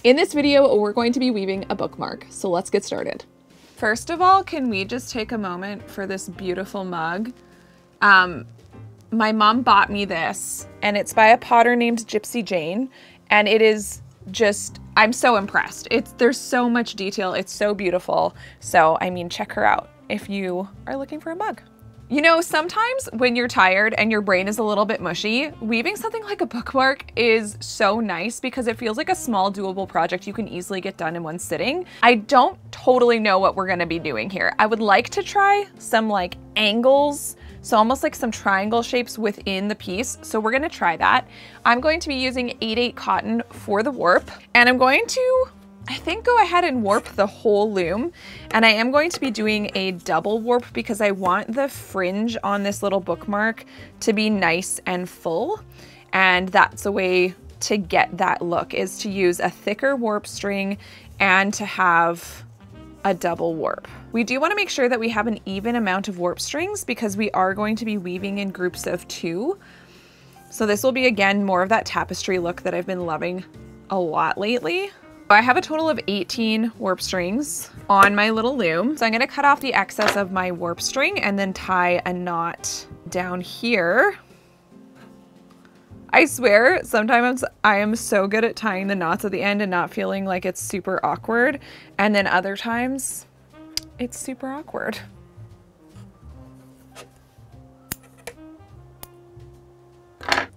In this video, we're going to be weaving a bookmark, so let's get started. First of all, can we just take a moment for this beautiful mug? My mom bought me this, and it's by a potter named Gypsy Jane, and it is just, I'm so impressed. There's so much detail, it's so beautiful. So, I mean, check her out if you are looking for a mug. You know, sometimes when you're tired and your brain is a little bit mushy, weaving something like a bookmark is so nice because it feels like a small doable project you can easily get done in one sitting. I don't totally know what we're gonna be doing here. I would like to try some like angles, so almost like some triangle shapes within the piece. So we're gonna try that. I'm going to be using 8/8 cotton for the warp, and I'm going to, I think, go ahead and warp the whole loom. And I am going to be doing a double warp because I want the fringe on this little bookmark to be nice and full. And that's a way to get that look, is to use a thicker warp string and to have a double warp. We do want to make sure that we have an even amount of warp strings because we are going to be weaving in groups of 2. So this will be, again, more of that tapestry look that I've been loving a lot lately. I have a total of 18 warp strings on my little loom. So I'm gonna cut off the excess of my warp string and then tie a knot down here. I swear, sometimes I am so good at tying the knots at the end and not feeling like it's super awkward. And then other times, it's super awkward.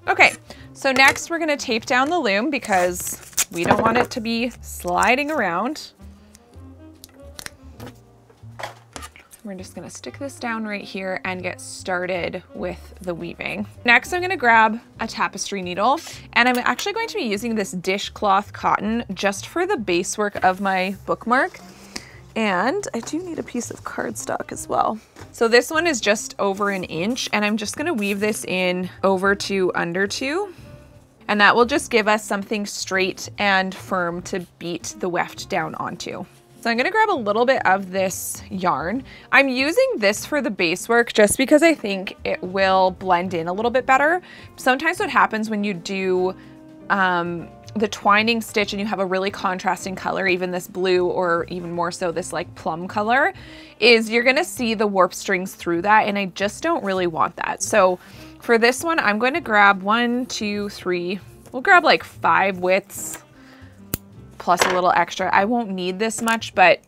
Okay, so next we're gonna tape down the loom because we don't want it to be sliding around. We're just gonna stick this down right here and get started with the weaving. Next, I'm gonna grab a tapestry needle, and I'm actually going to be using this dishcloth cotton just for the base work of my bookmark. And I do need a piece of cardstock as well. So this one is just over 1 inch, and I'm just gonna weave this in over 2 under 2. And that will just give us something straight and firm to beat the weft down onto. So I'm gonna grab a little bit of this yarn. I'm using this for the base work just because I think it will blend in a little bit better. Sometimes what happens when you do the twining stitch and you have a really contrasting color, even this blue or even more so this like plum color, is you're gonna see the warp strings through that, and I just don't really want that. So for this one, I'm going to grab 1, 2, 3, we'll grab like 5 widths plus a little extra. I won't need this much, but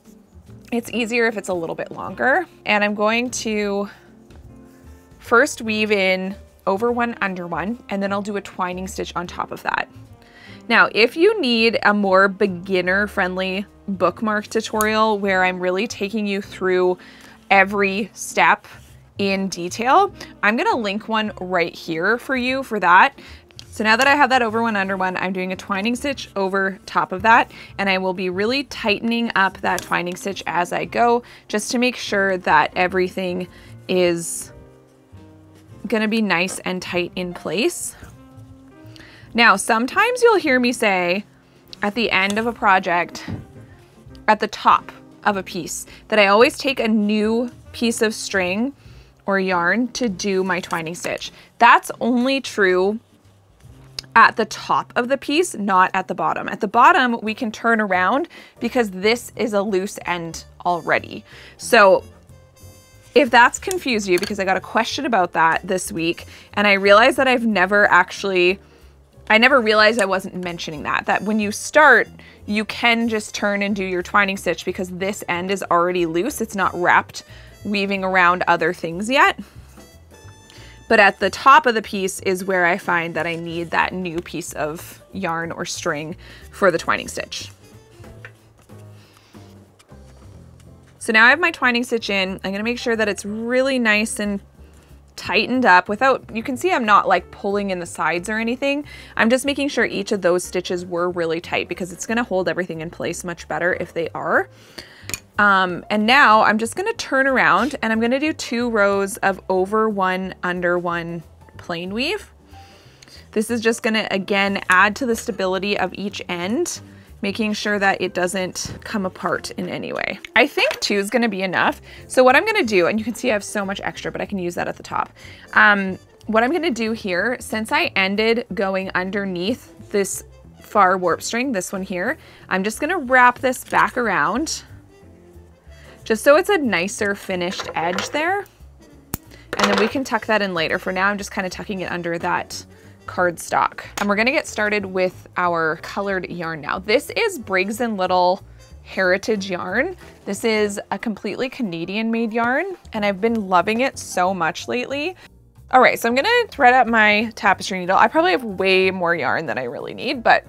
it's easier if it's a little bit longer. And I'm going to first weave in over 1 under 1, and then I'll do a twining stitch on top of that. Now, if you need a more beginner-friendly bookmark tutorial where I'm really taking you through every step in detail, I'm gonna link one right here for you for that. So now that I have that over 1 under 1, I'm doing a twining stitch over top of that, and I will be really tightening up that twining stitch as I go, just to make sure that everything is gonna be nice and tight in place. Now, sometimes you'll hear me say at the end of a project, at the top of a piece, that I always take a new piece of string or yarn to do my twining stitch. That's only true at the top of the piece, not at the bottom. At the bottom, we can turn around because this is a loose end already. So if that's confused you, because I got a question about that this week, and I realized that I never realized I wasn't mentioning that when you start, you can just turn and do your twining stitch because this end is already loose. It's not wrapped weaving around other things yet. But at the top of the piece is where I find that I need that new piece of yarn or string for the twining stitch. So now I have my twining stitch in. I'm gonna make sure that it's really nice and tightened up without, you can see I'm not like pulling in the sides or anything. I'm just making sure each of those stitches were really tight because it's gonna hold everything in place much better if they are. And now I'm just gonna turn around and I'm gonna do 2 rows of over 1 under 1 plain weave. This is just gonna, again, add to the stability of each end, making sure that it doesn't come apart in any way. I think 2 is gonna be enough. So what I'm gonna do, and you can see I have so much extra, but I can use that at the top. What I'm gonna do here, since I ended going underneath this far warp string, this one here. I'm just gonna wrap this back around just so it's a nicer finished edge there. And then we can tuck that in later. For now, I'm just kind of tucking it under that cardstock. And we're gonna get started with our colored yarn now. This is Briggs & Little Heritage yarn. This is a completely Canadian made yarn, and I've been loving it so much lately. All right, so I'm gonna thread up my tapestry needle. I probably have way more yarn than I really need, but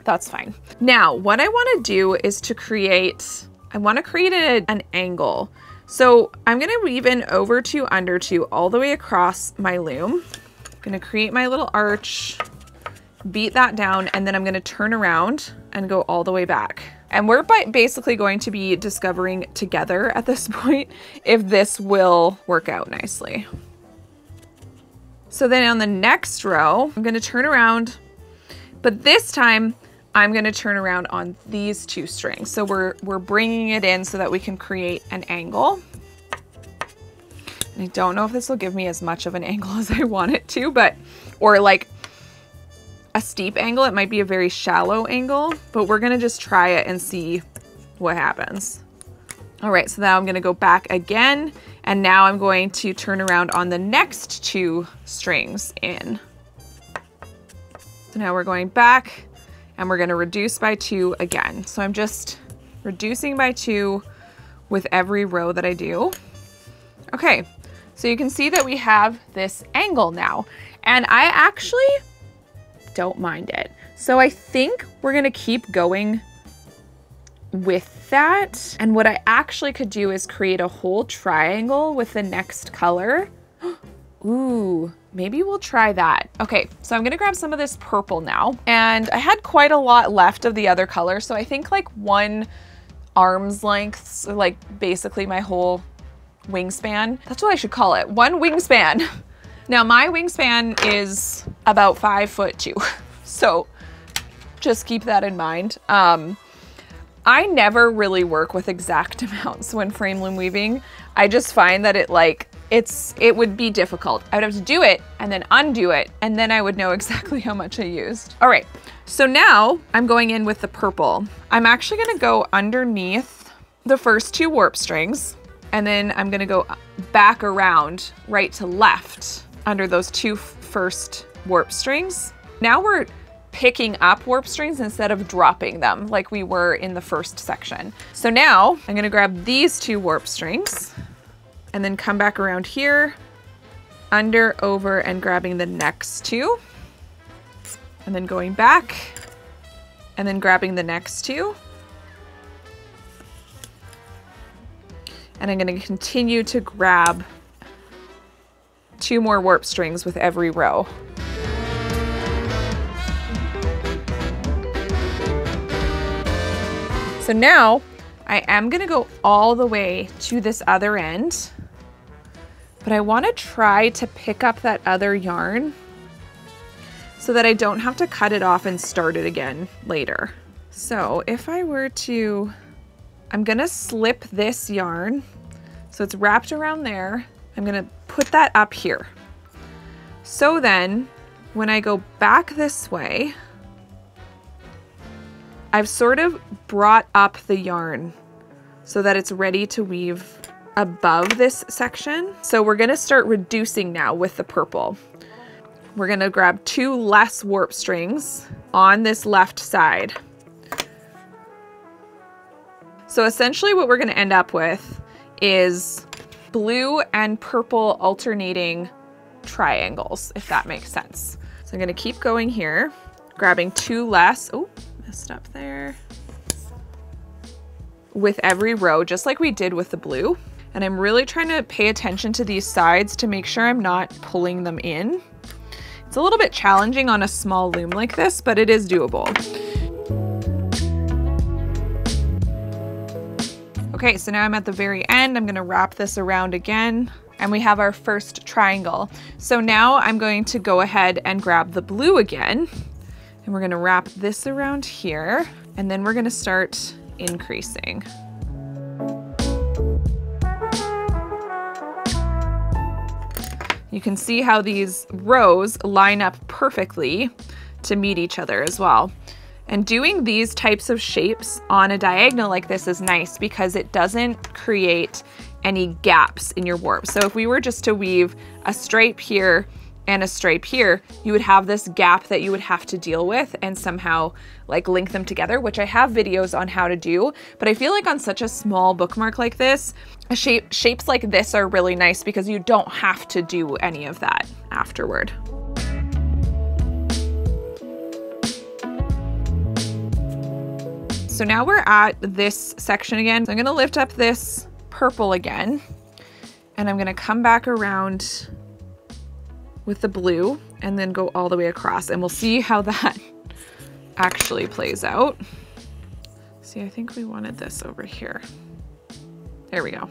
that's fine. Now, what I wanna do is to create, I wanna create an angle. So I'm gonna weave in over 2, under 2, all the way across my loom. I'm gonna create my little arch, beat that down, and then I'm gonna turn around and go all the way back. And we're basically going to be discovering together at this point if this will work out nicely. So then on the next row, I'm gonna turn around, but this time I'm gonna turn around on these 2 strings. So we're bringing it in so that we can create an angle. And I don't know if this will give me as much of an angle as I want it to, or like a steep angle. It might be a very shallow angle, but we're gonna just try it and see what happens. All right, so now I'm gonna go back again, and now I'm going to turn around on the next 2 strings in. So now we're going back, and we're gonna reduce by 2 again. So I'm just reducing by 2 with every row that I do. Okay, so you can see that we have this angle now, and I actually don't mind it. So I think we're gonna keep going with that. And what I actually could do is create a whole triangle with the next color. Ooh, maybe we'll try that. Okay, so I'm gonna grab some of this purple now. And I had quite a lot left of the other color. So I think like 1 arm's length, so like basically my whole wingspan. That's what I should call it, 1 wingspan. Now my wingspan is about 5'2", so just keep that in mind. I never really work with exact amounts when frame loom weaving. I just find that it would be difficult. I would have to do it and then undo it, and then I would know exactly how much I used. All right, so now I'm going in with the purple. I'm actually gonna go underneath the first 2 warp strings, and then I'm gonna go back around right to left under those 2 first warp strings. Now we're picking up warp strings instead of dropping them like we were in the first section. So now I'm gonna grab these 2 warp strings and then come back around here, under, over, and grabbing the next 2, and then going back and then grabbing the next 2. And I'm gonna continue to grab 2 more warp strings with every row. So now I am gonna go all the way to this other end, but I wanna try to pick up that other yarn so that I don't have to cut it off and start it again later. So if I were to, I'm gonna slip this yarn, so it's wrapped around there. I'm gonna put that up here. So then when I go back this way, I've sort of brought up the yarn so that it's ready to weave above this section. So we're gonna start reducing now with the purple. We're gonna grab 2 less warp strings on this left side. So essentially what we're gonna end up with is blue and purple alternating triangles, if that makes sense. So I'm gonna keep going here, grabbing 2 less, oh, messed up there, with every row, just like we did with the blue. And I'm really trying to pay attention to these sides to make sure I'm not pulling them in. It's a little bit challenging on a small loom like this, but it is doable. Okay, so now I'm at the very end. I'm gonna wrap this around again, and we have our first triangle. So now I'm going to go ahead and grab the blue again, and we're gonna wrap this around here, and then we're gonna start increasing. You can see how these rows line up perfectly to meet each other as well. And doing these types of shapes on a diagonal like this is nice because it doesn't create any gaps in your warp. So if we were just to weave a stripe here and a stripe here, you would have this gap that you would have to deal with and somehow like link them together, which I have videos on how to do. But I feel like on such a small bookmark like this, shapes like this are really nice because you don't have to do any of that afterward. So now we're at this section again. So I'm gonna lift up this purple again, and I'm gonna come back around with the blue and then go all the way across, and we'll see how that actually plays out. See, I think we wanted this over here. There we go.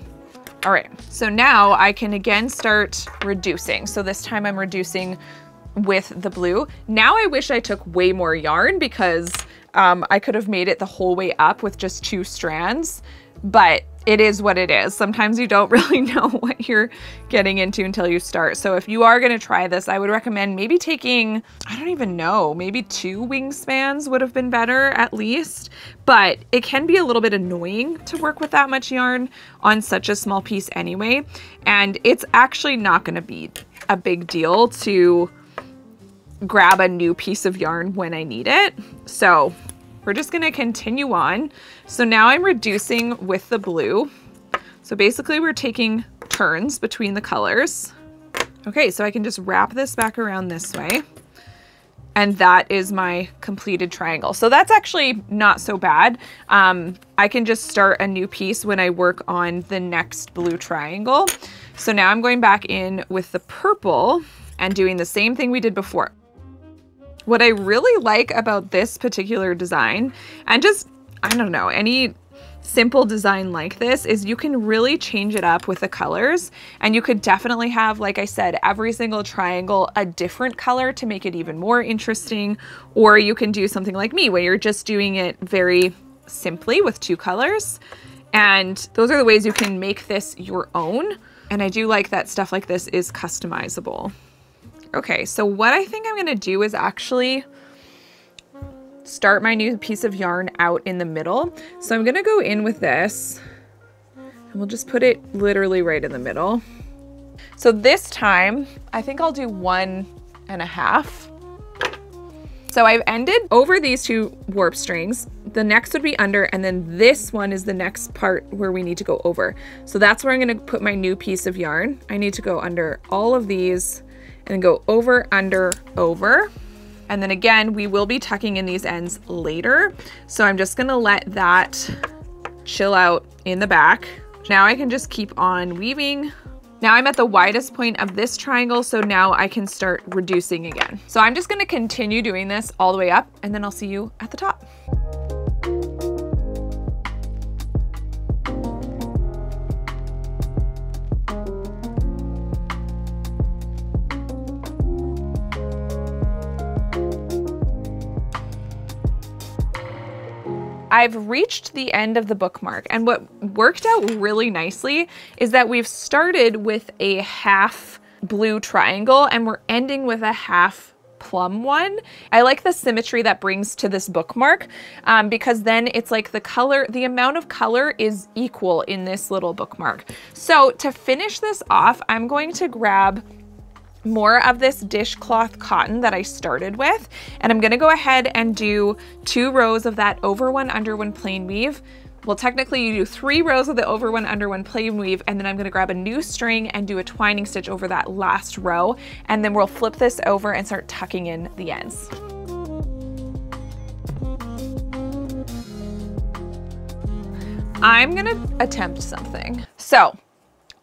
All right, so now I can again start reducing. So this time I'm reducing with the blue. Now I wish I took way more yarn because I could have made it the whole way up with just 2 strands, but it is what it is. Sometimes you don't really know what you're getting into until you start. So if you are gonna try this, I would recommend maybe taking, I don't even know, maybe 2 wingspans would have been better at least, but it can be a little bit annoying to work with that much yarn on such a small piece anyway. And it's actually not gonna be a big deal to grab a new piece of yarn when I need it. So we're just gonna continue on. So now I'm reducing with the blue. So basically we're taking turns between the colors. Okay, so I can just wrap this back around this way. And that is my completed triangle. So that's actually not so bad. I can just start a new piece when I work on the next blue triangle. So now I'm going back in with the purple and doing the same thing we did before. What I really like about this particular design, and just, I don't know, any simple design like this, is you can really change it up with the colors. And you could definitely have, like I said, every single triangle a different color to make it even more interesting. Or you can do something like me where you're just doing it very simply with 2 colors. And those are the ways you can make this your own. And I do like that stuff like this is customizable. Okay, so what I think I'm gonna do is actually start my new piece of yarn out in the middle. So I'm gonna go in with this and we'll just put it literally right in the middle. So this time, I think I'll do 1.5. So I've ended over these 2 warp strings. The next would be under, and then this one is the next part where we need to go over. So that's where I'm gonna put my new piece of yarn. I need to go under all of these and go over, under, over. And then again, we will be tucking in these ends later. So I'm just gonna let that chill out in the back. Now I can just keep on weaving. Now I'm at the widest point of this triangle, so now I can start reducing again. So I'm just gonna continue doing this all the way up, and then I'll see you at the top. I've reached the end of the bookmark, and what worked out really nicely is that we've started with a half blue triangle and we're ending with a half plum one. I like the symmetry that brings to this bookmark because then it's like the amount of color is equal in this little bookmark. So to finish this off, I'm going to grab more of this dishcloth cotton that I started with, and I'm gonna go ahead and do 2 rows of that over 1 under 1 plain weave. Well, technically you do 3 rows of the over 1 under 1 plain weave, and then I'm gonna grab a new string and do a twining stitch over that last row, and then we'll flip this over and start tucking in the ends. I'm gonna attempt something. So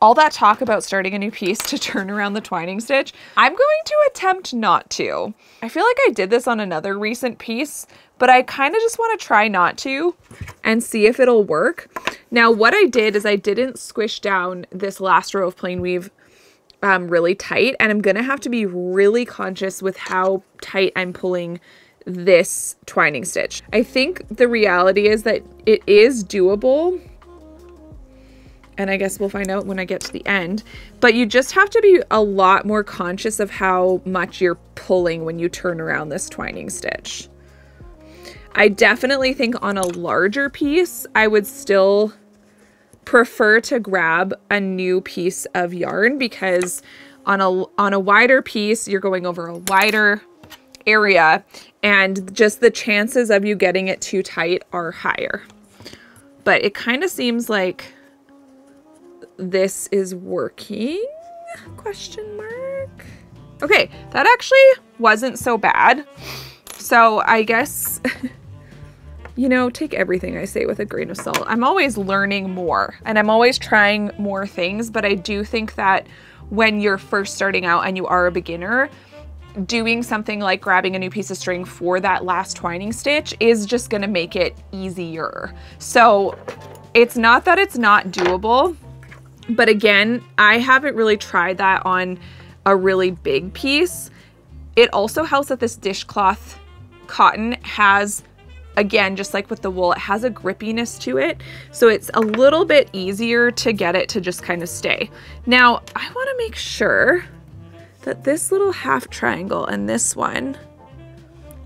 all that talk about starting a new piece to turn around the twining stitch, I'm going to attempt not to. I feel like I did this on another recent piece, but I kind of just want to try not to and see if it'll work. Now what I did is I didn't squish down this last row of plain weave really tight, and I'm gonna have to be really conscious with how tight I'm pulling this twining stitch. I think the reality is that it is doable. And I guess we'll find out when I get to the end. But you just have to be a lot more conscious of how much you're pulling when you turn around this twining stitch. I definitely think on a larger piece, I would still prefer to grab a new piece of yarn, because on a wider piece, you're going over a wider area and just the chances of you getting it too tight are higher. But it kind of seems like this is working, question mark. Okay, that actually wasn't so bad. So I guess, you know, take everything I say with a grain of salt. I'm always learning more and I'm always trying more things, but I do think that when you're first starting out and you are a beginner, doing something like grabbing a new piece of string for that last twining stitch is just gonna make it easier. So it's not that it's not doable, but again, I haven't really tried that on a really big piece. It also helps that this dishcloth cotton has, again, just like with the wool, it has a grippiness to it. So it's a little bit easier to get it to just kind of stay. Now, I want to make sure that this little half triangle and this one,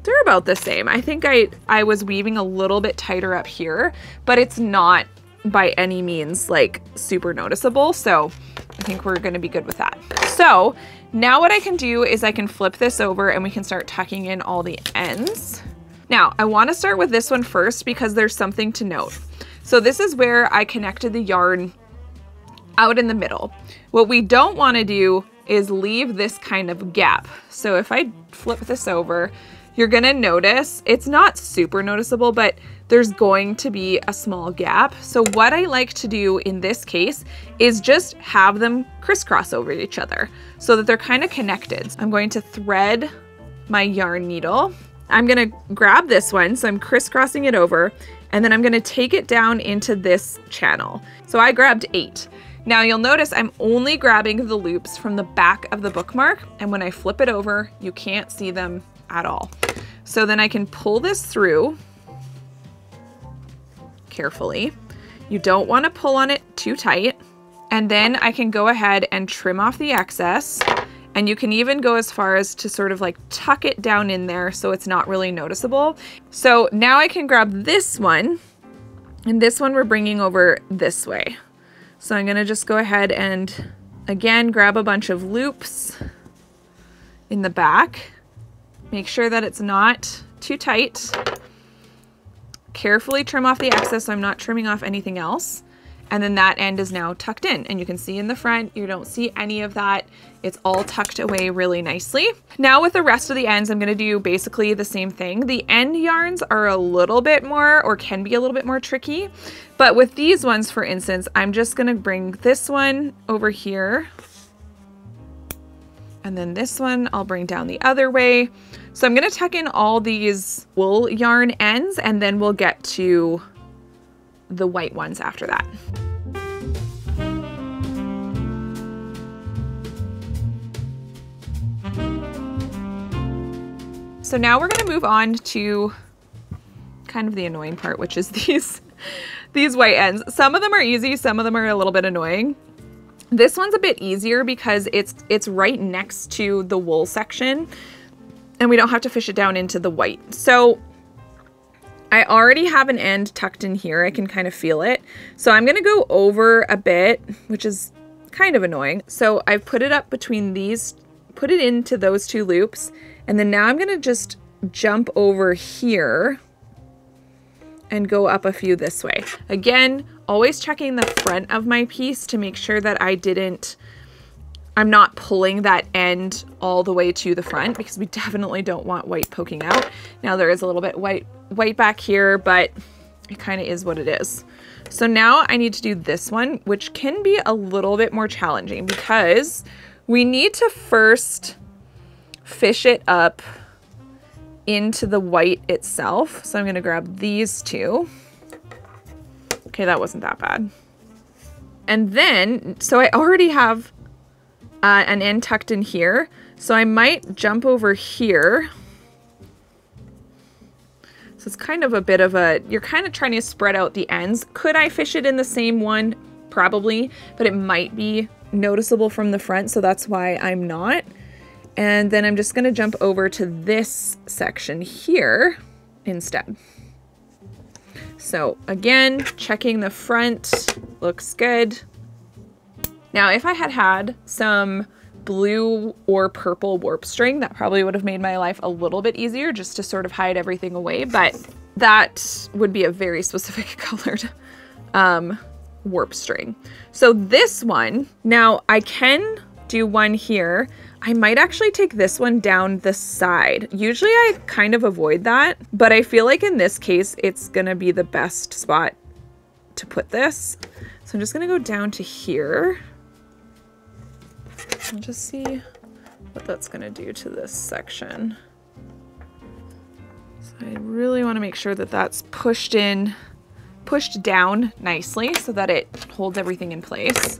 they're about the same. I think I was weaving a little bit tighter up here, but it's not by any means like super noticeable. So I think we're going to be good with that. So now what I can do is I can flip this over and we can start tucking in all the ends. Now I want to start with this one first because there's something to note. So this is where I connected the yarn out in the middle. What we don't want to do is leave this kind of gap. So if I flip this over, you're gonna notice, it's not super noticeable, but there's going to be a small gap. So what I like to do in this case is just have them crisscross over each other so that they're kind of connected. I'm going to thread my yarn needle. I'm gonna grab this one, so I'm crisscrossing it over, and then I'm gonna take it down into this channel. So I grabbed 8. Now you'll notice I'm only grabbing the loops from the back of the bookmark, and when I flip it over, you can't see them at all. So then I can pull this through carefully. You don't want to pull on it too tight. And then I can go ahead and trim off the excess. And you can even go as far as to sort of like tuck it down in there so it's not really noticeable. So now I can grab this one, and this one we're bringing over this way. So I'm gonna just go ahead and again grab a bunch of loops in the back. Make sure that it's not too tight. Carefully trim off the excess so I'm not trimming off anything else. And then that end is now tucked in, and you can see in the front, you don't see any of that. It's all tucked away really nicely. Now with the rest of the ends, I'm gonna do basically the same thing. The end yarns are a little bit more, or can be a little bit more tricky. But with these ones, for instance, I'm just gonna bring this one over here. And then this one, I'll bring down the other way. So I'm gonna tuck in all these wool yarn ends, and then we'll get to the white ones after that. So now we're gonna move on to kind of the annoying part, which is these white ends. Some of them are easy, some of them are a little bit annoying. This one's a bit easier because it's right next to the wool section and we don't have to fish it down into the white. So I already have an end tucked in here. I can kind of feel it. So I'm gonna go over a bit, which is kind of annoying. So I've put it up between these, put it into those two loops, and then now I'm gonna just jump over here and go up a few this way. Again, always checking the front of my piece to make sure that I'm not pulling that end all the way to the front, because we definitely don't want white poking out. Now there is a little bit white back here, but it kind of is what it is. So now I need to do this one, which can be a little bit more challenging because we need to first fish it up into the white itself. So I'm gonna grab these two. Okay, that wasn't that bad. And then, so I already have an end tucked in here. So I might jump over here. So it's kind of a bit of a, you're kind of trying to spread out the ends. Could I fish it in the same one? probably, but it might be noticeable from the front, so that's why I'm not. And then I'm just gonna jump over to this section here instead. So again, checking the front, looks good. Now, if I had had some blue or purple warp string, that probably would have made my life a little bit easier just to sort of hide everything away, but that would be a very specific colored warp string. So this one, now I can do one here. I might actually take this one down the side. Usually I kind of avoid that, but I feel like in this case, it's gonna be the best spot to put this. So I'm just gonna go down to here. I'll just see what that's gonna do to this section. So I really wanna make sure that that's pushed down nicely so that it holds everything in place.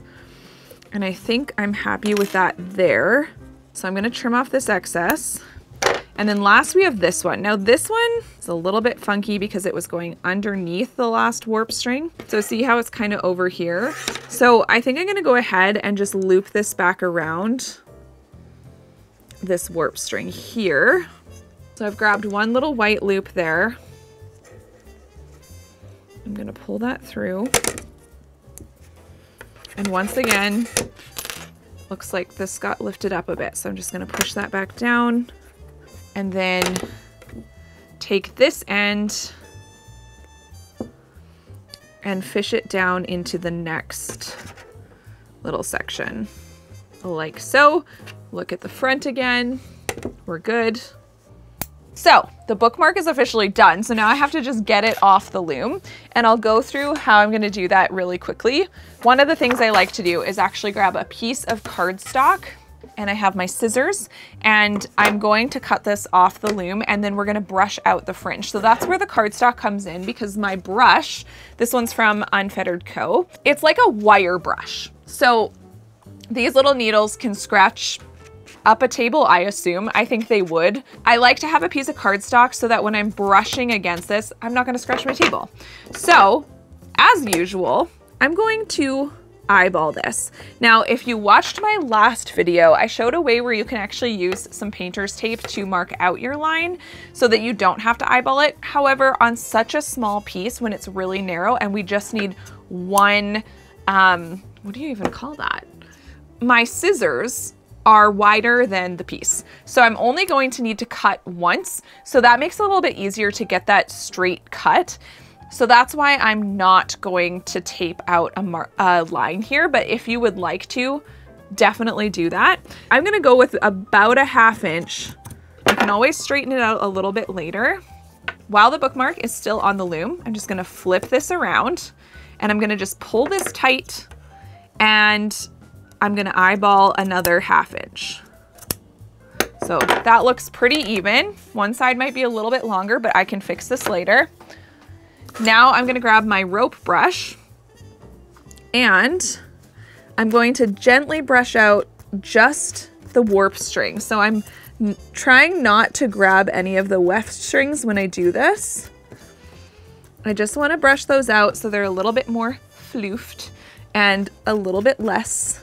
And I think I'm happy with that there. So I'm gonna trim off this excess. And then last we have this one. Now this one is a little bit funky because it was going underneath the last warp string. So see how it's kind of over here? So I think I'm gonna go ahead and just loop this back around this warp string here. So I've grabbed one little white loop there. I'm gonna pull that through. And once again, looks like this got lifted up a bit. So I'm just gonna push that back down and then take this end and fish it down into the next little section, like so. Look at the front again, we're good. So the bookmark is officially done. So now I have to just get it off the loom, and I'll go through how I'm gonna do that really quickly. One of the things I like to do is actually grab a piece of cardstock, and I have my scissors, and I'm going to cut this off the loom, and then we're gonna brush out the fringe. So that's where the cardstock comes in, because my brush, this one's from Unfettered Co. It's like a wire brush. So these little needles can scratch up a table, I assume. I think they would. I like to have a piece of cardstock so that when I'm brushing against this, I'm not gonna scratch my table. So, as usual, I'm going to eyeball this. Now, if you watched my last video, I showed a way where you can actually use some painter's tape to mark out your line so that you don't have to eyeball it. However, on such a small piece, when it's really narrow and we just need one, what do you even call that? My scissors are wider than the piece. So I'm only going to need to cut once. So that makes it a little bit easier to get that straight cut. So that's why I'm not going to tape out a line here, but if you would like to, definitely do that. I'm gonna go with about a 1/2 inch. You can always straighten it out a little bit later. While the bookmark is still on the loom, I'm just gonna flip this around, and I'm gonna just pull this tight, and I'm gonna eyeball another 1/2 inch. So that looks pretty even. One side might be a little bit longer, but I can fix this later. Now I'm gonna grab my rope brush, and I'm going to gently brush out just the warp string. So I'm trying not to grab any of the weft strings when I do this. I just wanna brush those out so they're a little bit more floofed and a little bit less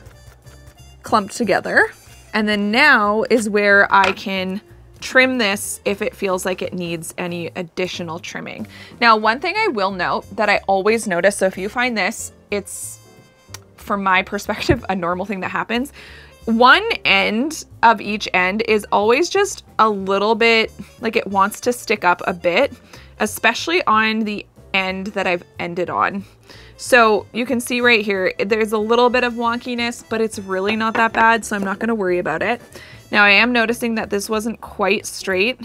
clumped together. And then now is where I can trim this if it feels like it needs any additional trimming. Now, one thing I will note that I always notice, so if you find this, it's, from my perspective, a normal thing that happens. One end of each end is always just a little bit, like it wants to stick up a bit, especially on the end that I've ended on. So you can see right here, there's a little bit of wonkiness, but it's really not that bad, so I'm not gonna worry about it. Now I am noticing that this wasn't quite straight,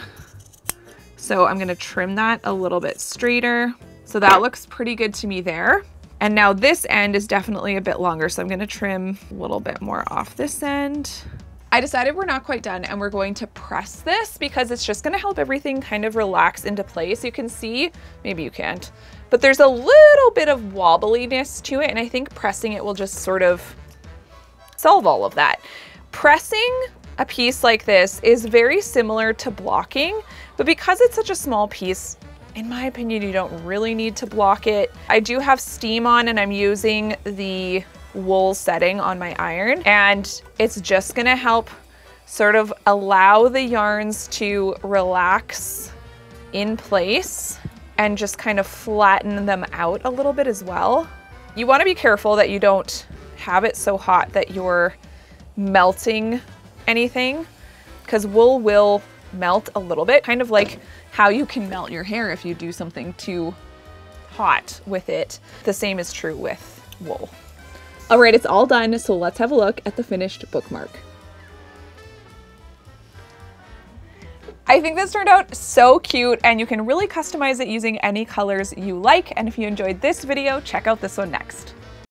so I'm gonna trim that a little bit straighter. So that looks pretty good to me there. And now this end is definitely a bit longer, so I'm gonna trim a little bit more off this end. I decided we're not quite done, and we're going to press this because it's just gonna help everything kind of relax into place. You can see, maybe you can't, but there's a little bit of wobbliness to it, and I think pressing it will just sort of solve all of that. Pressing a piece like this is very similar to blocking, but because it's such a small piece, in my opinion, you don't really need to block it. I do have steam on and I'm using the wool setting on my iron, and it's just gonna help sort of allow the yarns to relax in place and just kind of flatten them out a little bit as well. You wanna be careful that you don't have it so hot that you're melting anything, because wool will melt a little bit, kind of like how you can melt your hair if you do something too hot with it. The same is true with wool. All right, it's all done, so let's have a look at the finished bookmark. I think this turned out so cute, and you can really customize it using any colors you like. And if you enjoyed this video, check out this one next.